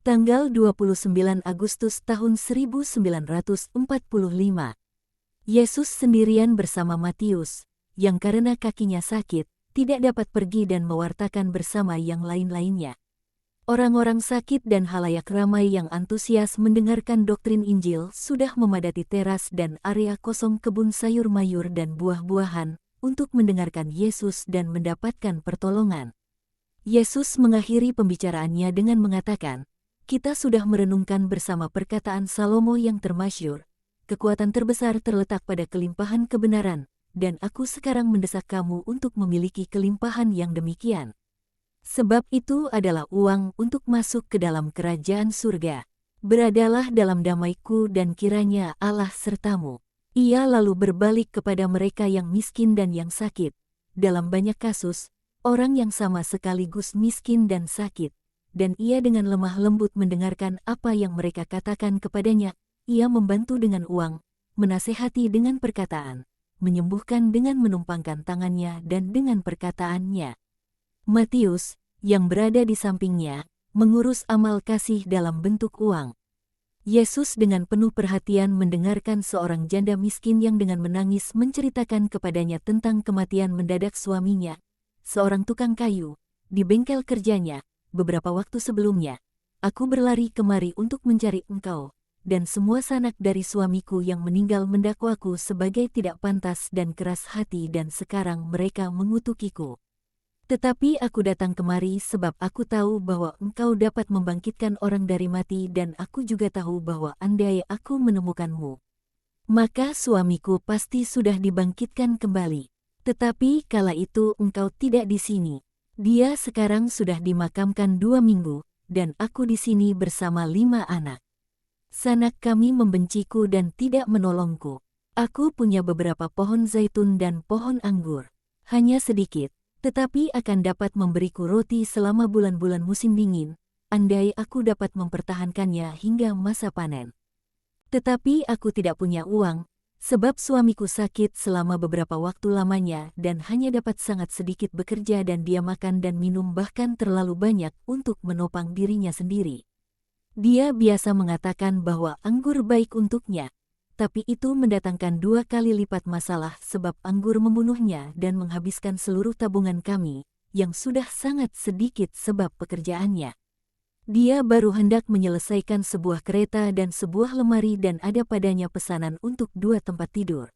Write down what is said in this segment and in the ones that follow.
Tanggal 29 Agustus tahun 1945. Yesus sendirian bersama Matius, yang karena kakinya sakit, tidak dapat pergi dan mewartakan bersama yang lain-lainnya. Orang-orang sakit dan halayak ramai yang antusias mendengarkan doktrin Injil sudah memadati teras dan area kosong kebun sayur mayur dan buah-buahan untuk mendengarkan Yesus dan mendapatkan pertolongan. Yesus mengakhiri pembicaraannya dengan mengatakan, "Kita sudah merenungkan bersama perkataan Salomo yang termasyhur, kekuatan terbesar terletak pada kelimpahan kebenaran, dan aku sekarang mendesak kamu untuk memiliki kelimpahan yang demikian. Sebab itu adalah uang untuk masuk ke dalam kerajaan surga. Beradalah dalam damaiku dan kiranya Allah sertamu." Ia lalu berbalik kepada mereka yang miskin dan yang sakit. Dalam banyak kasus, orang yang sama sekaligus miskin dan sakit, dan ia dengan lemah lembut mendengarkan apa yang mereka katakan kepadanya. Ia membantu dengan uang, menasehati dengan perkataan, menyembuhkan dengan menumpangkan tangannya dan dengan perkataannya. Matius, yang berada di sampingnya, mengurus amal kasih dalam bentuk uang. Yesus dengan penuh perhatian mendengarkan seorang janda miskin yang dengan menangis menceritakan kepadanya tentang kematian mendadak suaminya, seorang tukang kayu, di bengkel kerjanya. Beberapa waktu sebelumnya, aku berlari kemari untuk mencari engkau, dan semua sanak dari suamiku yang meninggal mendakwaku sebagai tidak pantas dan keras hati, dan sekarang mereka mengutukiku. Tetapi aku datang kemari sebab aku tahu bahwa engkau dapat membangkitkan orang dari mati, dan aku juga tahu bahwa andai aku menemukanmu, maka suamiku pasti sudah dibangkitkan kembali. Tetapi kala itu engkau tidak di sini. Dia sekarang sudah dimakamkan 2 minggu, dan aku di sini bersama 5 anak. Sanak kami membenciku dan tidak menolongku. Aku punya beberapa pohon zaitun dan pohon anggur. Hanya sedikit, tetapi akan dapat memberiku roti selama bulan-bulan musim dingin, andai aku dapat mempertahankannya hingga masa panen. Tetapi aku tidak punya uang, sebab suamiku sakit selama beberapa waktu lamanya dan hanya dapat sangat sedikit bekerja, dan dia makan dan minum bahkan terlalu banyak untuk menopang dirinya sendiri. Dia biasa mengatakan bahwa anggur baik untuknya, tapi itu mendatangkan 2 kali lipat masalah sebab anggur membunuhnya dan menghabiskan seluruh tabungan kami, yang sudah sangat sedikit sebab pekerjaannya. Dia baru hendak menyelesaikan sebuah kereta dan sebuah lemari, dan ada padanya pesanan untuk 2 tempat tidur,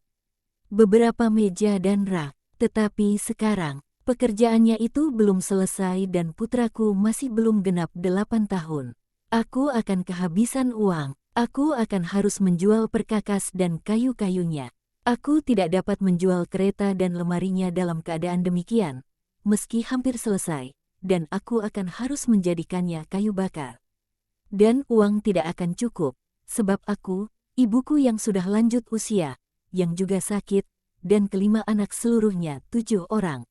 beberapa meja dan rak. Tetapi sekarang, pekerjaannya itu belum selesai dan putraku masih belum genap 8 tahun. Aku akan kehabisan uang. Aku akan harus menjual perkakas dan kayu-kayunya. Aku tidak dapat menjual kereta dan lemarinya dalam keadaan demikian, meski hampir selesai, dan aku akan harus menjadikannya kayu bakar. Dan uang tidak akan cukup, sebab aku, ibuku yang sudah lanjut usia, yang juga sakit, dan kelima anak seluruhnya 7 orang.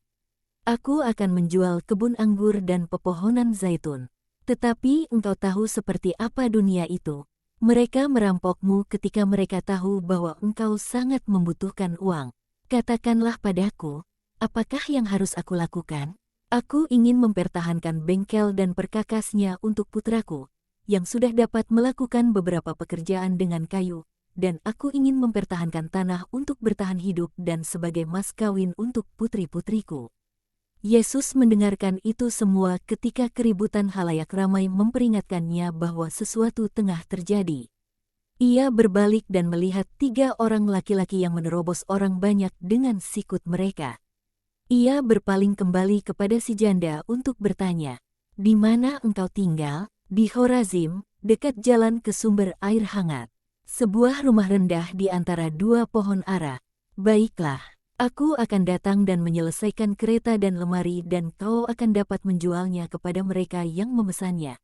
Aku akan menjual kebun anggur dan pepohonan zaitun. Tetapi engkau tahu seperti apa dunia itu. Mereka merampokmu ketika mereka tahu bahwa engkau sangat membutuhkan uang. Katakanlah padaku, apakah yang harus aku lakukan? Aku ingin mempertahankan bengkel dan perkakasnya untuk putraku, yang sudah dapat melakukan beberapa pekerjaan dengan kayu, dan aku ingin mempertahankan tanah untuk bertahan hidup dan sebagai mas kawin untuk putri-putriku. Yesus mendengarkan itu semua ketika keributan halayak ramai memperingatkannya bahwa sesuatu tengah terjadi. Ia berbalik dan melihat 3 orang laki-laki yang menerobos orang banyak dengan sikut mereka. Ia berpaling kembali kepada si janda untuk bertanya, "Di mana engkau tinggal?" "Di Horazim, dekat jalan ke sumber air hangat. Sebuah rumah rendah di antara 2 pohon ara." "Baiklah, aku akan datang dan menyelesaikan kereta dan lemari, dan kau akan dapat menjualnya kepada mereka yang memesannya.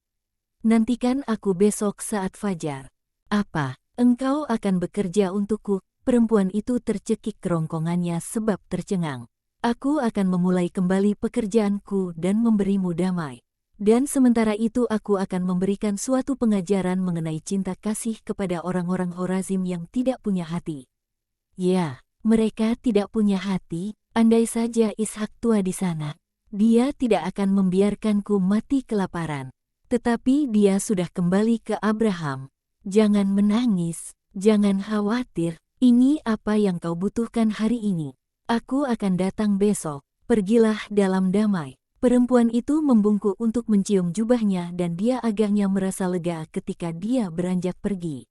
Nantikan aku besok saat fajar." "Apa, engkau akan bekerja untukku?" Perempuan itu tercekik kerongkongannya sebab tercengang. "Aku akan memulai kembali pekerjaanku dan memberimu damai. Dan sementara itu aku akan memberikan suatu pengajaran mengenai cinta kasih kepada orang-orang Horazim yang tidak punya hati." "Ya, mereka tidak punya hati. Andai saja Ishak tua di sana, dia tidak akan membiarkanku mati kelaparan." Tetapi dia sudah kembali ke Abraham. Jangan menangis, jangan khawatir, ini apa yang kau butuhkan hari ini. Aku akan datang besok, pergilah dalam damai. Perempuan itu membungkuk untuk mencium jubahnya dan dia agaknya merasa lega ketika dia beranjak pergi.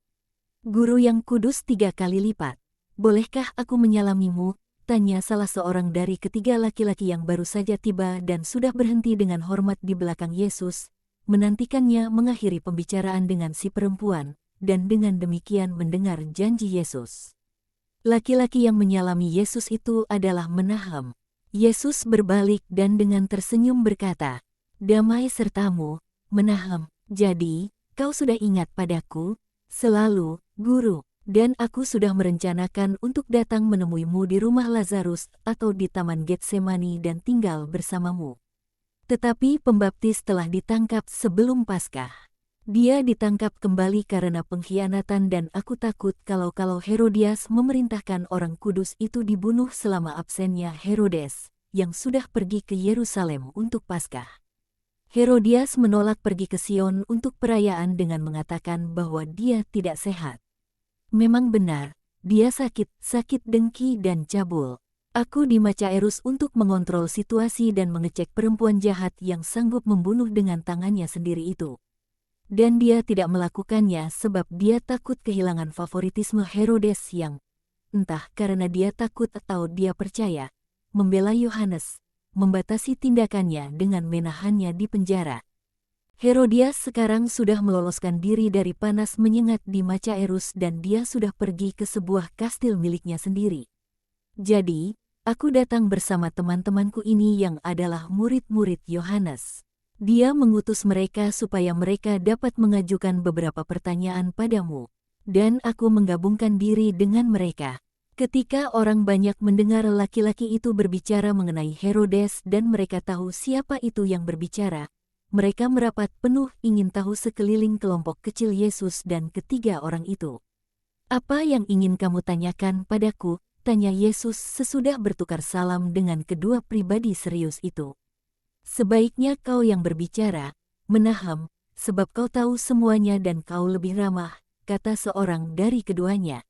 Guru yang kudus 3 kali lipat. Bolehkah aku menyalamimu? Tanya salah seorang dari ketiga laki-laki yang baru saja tiba dan sudah berhenti dengan hormat di belakang Yesus, menantikannya mengakhiri pembicaraan dengan si perempuan, dan dengan demikian mendengar janji Yesus. Laki-laki yang menyalami Yesus itu adalah Menahem. Yesus berbalik dan dengan tersenyum berkata, "Damai sertamu, Menahem. Jadi, kau sudah ingat padaku, selalu, Guru, dan aku sudah merencanakan untuk datang menemuimu di rumah Lazarus atau di Taman Getsemani dan tinggal bersamamu." Tetapi pembaptis telah ditangkap sebelum Paskah. Dia ditangkap kembali karena pengkhianatan dan aku takut kalau Herodias memerintahkan orang kudus itu dibunuh selama absennya Herodes, yang sudah pergi ke Yerusalem untuk Paskah. Herodias menolak pergi ke Sion untuk perayaan dengan mengatakan bahwa dia tidak sehat. Memang benar, dia sakit dengki dan cabul. Aku di Macaerus untuk mengontrol situasi dan mengecek perempuan jahat yang sanggup membunuh dengan tangannya sendiri itu. Dan dia tidak melakukannya sebab dia takut kehilangan favoritisme Herodes yang, entah karena dia takut atau dia percaya, membela Yohanes, membatasi tindakannya dengan menahannya di penjara. Herodias sekarang sudah meloloskan diri dari panas menyengat di Macaerus dan dia sudah pergi ke sebuah kastil miliknya sendiri. Jadi, aku datang bersama teman-temanku ini yang adalah murid-murid Yohanes. Dia mengutus mereka supaya mereka dapat mengajukan beberapa pertanyaan padamu. Dan aku menggabungkan diri dengan mereka. Ketika orang banyak mendengar laki-laki itu berbicara mengenai Herodes dan mereka tahu siapa itu yang berbicara, mereka merapat penuh ingin tahu sekeliling kelompok kecil Yesus dan ketiga orang itu. "Apa yang ingin kamu tanyakan padaku?" tanya Yesus sesudah bertukar salam dengan kedua pribadi serius itu. "Sebaiknya kau yang berbicara, Menahem, sebab kau tahu semuanya dan kau lebih ramah," kata seorang dari keduanya.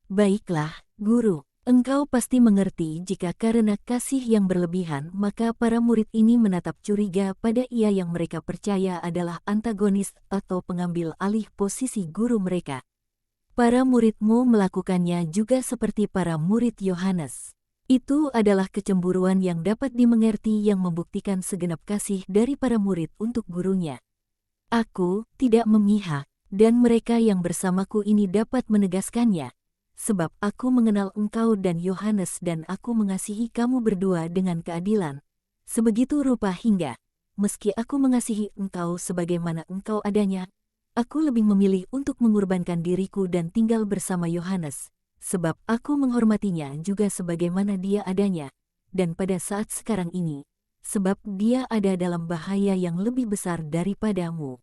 "Baiklah, Guru, engkau pasti mengerti jika karena kasih yang berlebihan maka para murid ini menatap curiga pada ia yang mereka percaya adalah antagonis atau pengambil alih posisi guru mereka. Para muridmu melakukannya juga seperti para murid Yohanes. Itu adalah kecemburuan yang dapat dimengerti yang membuktikan segenap kasih dari para murid untuk gurunya. Aku tidak memihak, dan mereka yang bersamaku ini dapat menegaskannya. Sebab aku mengenal engkau dan Yohanes dan aku mengasihi kamu berdua dengan keadilan. Sebegitu rupa hingga, meski aku mengasihi engkau sebagaimana engkau adanya, aku lebih memilih untuk mengorbankan diriku dan tinggal bersama Yohanes, sebab aku menghormatinya juga sebagaimana dia adanya, dan pada saat sekarang ini, sebab dia ada dalam bahaya yang lebih besar daripadamu.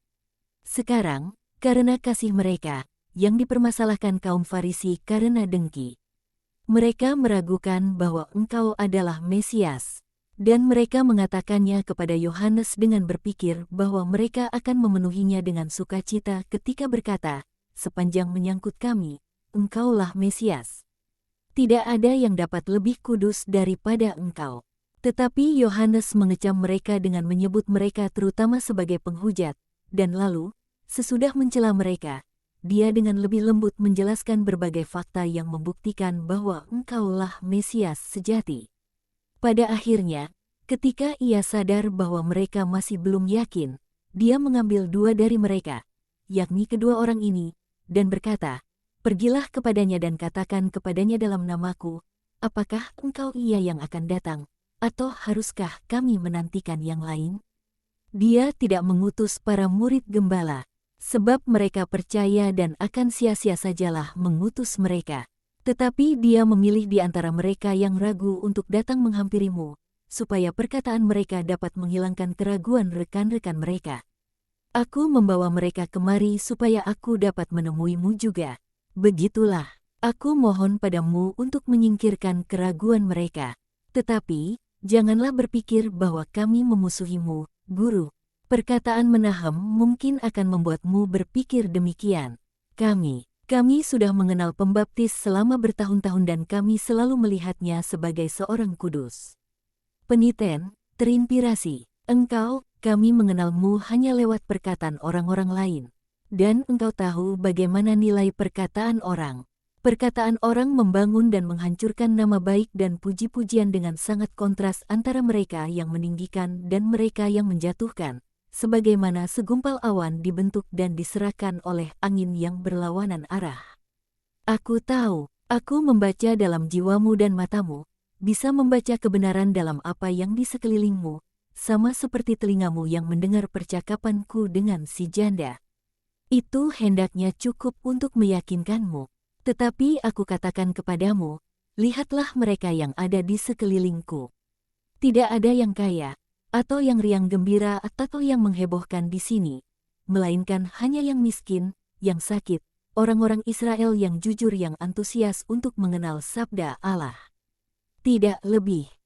Sekarang, karena kasih mereka, yang dipermasalahkan kaum Farisi karena dengki. Mereka meragukan bahwa engkau adalah Mesias. Dan mereka mengatakannya kepada Yohanes dengan berpikir bahwa mereka akan memenuhinya dengan sukacita ketika berkata, "Sepanjang menyangkut kami, engkaulah Mesias. Tidak ada yang dapat lebih kudus daripada engkau." Tetapi Yohanes mengecam mereka dengan menyebut mereka terutama sebagai penghujat, dan lalu, sesudah mencela mereka, dia dengan lebih lembut menjelaskan berbagai fakta yang membuktikan bahwa engkaulah Mesias sejati. Pada akhirnya, ketika ia sadar bahwa mereka masih belum yakin, dia mengambil 2 dari mereka, yakni kedua orang ini, dan berkata, "Pergilah kepadanya dan katakan kepadanya dalam namaku, apakah engkau ia yang akan datang, atau haruskah kami menantikan yang lain?" Dia tidak mengutus para murid gembala, sebab mereka percaya dan akan sia-sia sajalah mengutus mereka. Tetapi dia memilih di antara mereka yang ragu untuk datang menghampirimu, supaya perkataan mereka dapat menghilangkan keraguan rekan-rekan mereka. "Aku membawa mereka kemari supaya aku dapat menemuimu juga. Begitulah, aku mohon padamu untuk menyingkirkan keraguan mereka. Tetapi, janganlah berpikir bahwa kami memusuhimu, Guru. Perkataan Menahem mungkin akan membuatmu berpikir demikian. Kami sudah mengenal pembaptis selama bertahun-tahun dan kami selalu melihatnya sebagai seorang kudus. Peniten, terinspirasi. Kami mengenalmu hanya lewat perkataan orang-orang lain. Dan engkau tahu bagaimana nilai perkataan orang. Perkataan orang membangun dan menghancurkan nama baik dan puji-pujian dengan sangat kontras antara mereka yang meninggikan dan mereka yang menjatuhkan. Sebagaimana segumpal awan dibentuk dan diserahkan oleh angin yang berlawanan arah. Aku tahu, aku membaca dalam jiwamu dan matamu, bisa membaca kebenaran dalam apa yang di sekelilingmu, sama seperti telingamu yang mendengar percakapanku dengan si janda. Itu hendaknya cukup untuk meyakinkanmu. Tetapi aku katakan kepadamu, lihatlah mereka yang ada di sekelilingku. Tidak ada yang kaya, atau yang riang gembira atau yang menghebohkan di sini, melainkan hanya yang miskin, yang sakit, orang-orang Israel yang jujur yang antusias untuk mengenal sabda Allah. Tidak lebih.